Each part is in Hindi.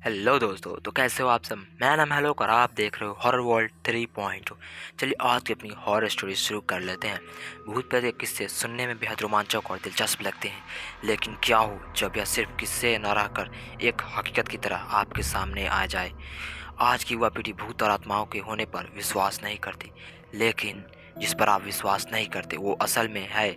हेलो दोस्तों, तो कैसे हो आप सब। मैं नाम हेलो और आप देख रहे हो हॉरर वर्ल्ड 3.0। चलिए आज की अपनी हॉरर स्टोरी शुरू कर लेते हैं। भूत प्रेत के किस्से सुनने में बेहद रोमांचक और दिलचस्प लगते हैं, लेकिन क्या हो जब यह सिर्फ किस्से न रहकर एक हकीकत की तरह आपके सामने आ जाए। आज की युवा पीढ़ी भूत और आत्माओं के होने पर विश्वास नहीं करती, लेकिन जिस पर आप विश्वास नहीं करते वो असल में है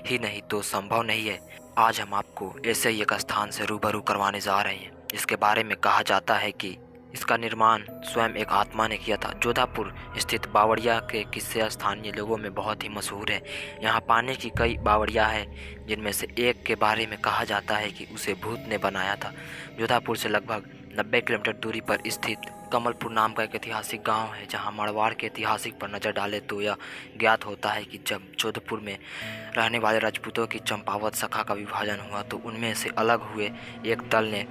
ही नहीं तो संभव नहीं है। आज हम आपको ऐसे ही एक स्थान से रूबरू करवाने जा रहे हैं जिसके बारे में कहा जाता है कि इसका निर्माण स्वयं एक आत्मा ने किया था। जोधापुर स्थित बावड़िया के किस्से स्थानीय लोगों में बहुत ही मशहूर है। यहाँ पानी की कई बावड़िया है, जिनमें से एक के बारे में कहा जाता है कि उसे भूत ने बनाया था। जोधापुर से लगभग 90 किलोमीटर दूरी पर स्थित कमलपुर नाम का एक ऐतिहासिक गांव है। जहां मारवाड़ के ऐतिहासिक पर नज़र डाले तो यह ज्ञात होता है कि जब जोधपुर में रहने वाले राजपूतों की चंपावत शाखा का विभाजन हुआ तो उनमें से अलग हुए एक दल ने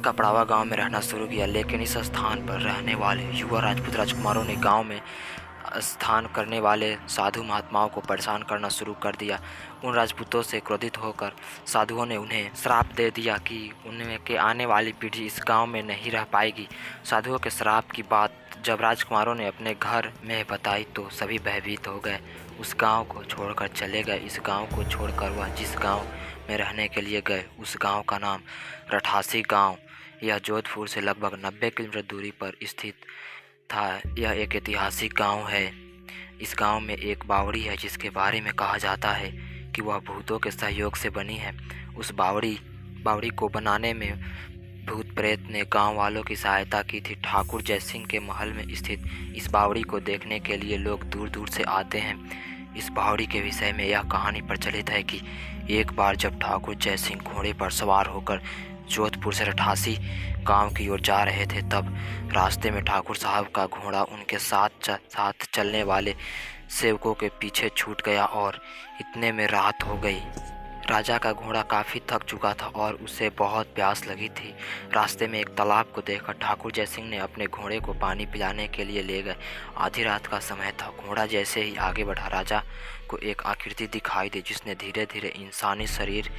कपड़ावा गांव में रहना शुरू किया। लेकिन इस स्थान पर रहने वाले युवा राजपूत राजकुमारों ने गांव में स्थान करने वाले साधु महात्माओं को परेशान करना शुरू कर दिया। उन राजपूतों से क्रोधित होकर साधुओं ने उन्हें श्राप दे दिया कि उनमें के आने वाली पीढ़ी इस गांव में नहीं रह पाएगी। साधुओं के श्राप की बात जब राजकुमारों ने अपने घर में बताई तो सभी भयभीत हो गए, उस गांव को छोड़कर चले गए। इस गांव को छोड़कर वह जिस गांव में रहने के लिए गए उस गांव का नाम रठासी गांव, यह जोधपुर से लगभग 90 किलोमीटर दूरी पर स्थित था। यह एक ऐतिहासिक गांव है। इस गांव में एक बावड़ी है जिसके बारे में कहा जाता है कि वह भूतों के सहयोग से बनी है। उस बावड़ी को बनाने में भूत प्रेत ने गांव वालों की सहायता की थी। ठाकुर जयसिंह के महल में स्थित इस बावड़ी को देखने के लिए लोग दूर दूर से आते हैं। इस बावड़ी के विषय में यह कहानी प्रचलित है कि एक बार जब ठाकुर जयसिंह घोड़े पर सवार होकर जोधपुर से रठासी गांव की ओर जा रहे थे, तब रास्ते में ठाकुर साहब का घोड़ा उनके साथ चलने वाले सेवकों के पीछे छूट गया और इतने में रात हो गई। राजा का घोड़ा काफ़ी थक चुका था और उसे बहुत प्यास लगी थी। रास्ते में एक तालाब को देखकर ठाकुर जयसिंह ने अपने घोड़े को पानी पिलाने के लिए ले गए। आधी रात का समय था। घोड़ा जैसे ही आगे बढ़ा, राजा को एक आकृति दिखाई दी जिसने धीरे धीरे इंसानी शरीर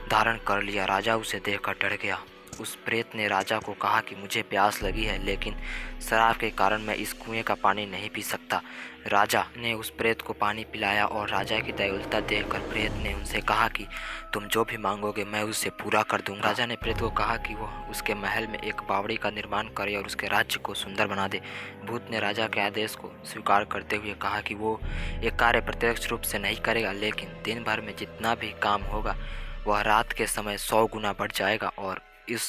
धारण कर लिया। राजा उसे देखकर डर गया। उस प्रेत ने राजा को कहा कि मुझे प्यास लगी है, लेकिन शराब के कारण मैं इस कुएं का पानी नहीं पी सकता। राजा ने उस प्रेत को पानी पिलाया और राजा की दयालुता देखकर प्रेत ने उनसे कहा कि तुम जो भी मांगोगे मैं उससे पूरा कर दूंगा। राजा ने प्रेत को कहा कि वह उसके महल में एक बावड़ी का निर्माण करे और उसके राज्य को सुंदर बना दे। भूत ने राजा के आदेश को स्वीकार करते हुए कहा कि वो एक कार्य प्रत्यक्ष रूप से नहीं करेगा, लेकिन दिन भर में जितना भी काम होगा वह रात के समय 100 गुना बढ़ जाएगा। और इस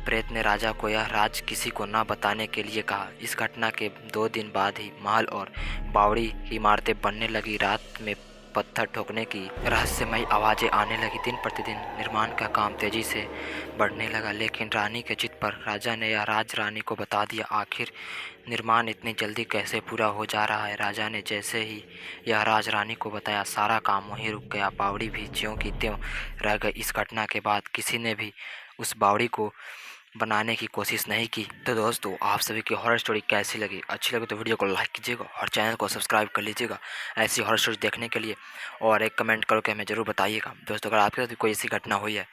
प्रेत ने राजा को यह राज किसी को न बताने के लिए कहा। इस घटना के 2 दिन बाद ही महल और बावड़ी की इमारतें बनने लगी। रात में पत्थर ठोकने की रहस्यमयी आवाज़ें आने लगी। दिन प्रतिदिन निर्माण का काम तेजी से बढ़ने लगा, लेकिन रानी के जिद पर राजा ने यह राज रानी को बता दिया। आखिर निर्माण इतनी जल्दी कैसे पूरा हो जा रहा है। राजा ने जैसे ही यह राज रानी को बताया, सारा काम वहीं रुक गया। बावड़ी भी ज्यों की त्यों रह गई। इस घटना के बाद किसी ने भी उस बावड़ी को बनाने की कोशिश नहीं की। तो दोस्तों, आप सभी की हॉरर स्टोरी कैसी लगी? अच्छी लगी तो वीडियो को लाइक कीजिएगा और चैनल को सब्सक्राइब कर लीजिएगा ऐसी हॉरर स्टोरी देखने के लिए, और एक कमेंट करके हमें ज़रूर बताइएगा। दोस्तों, अगर आपके साथ कोई ऐसी घटना हुई है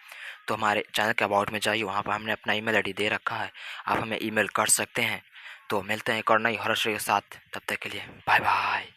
तो हमारे चैनल के अबाउट में जाइए, वहाँ पर हमने अपना ईमेल आईडी दे रखा है, आप हमें ईमेल कर सकते हैं। तो मिलते हैं एक और नई हॉरर स्टोरी के साथ, तब तक के लिए बाय बाय।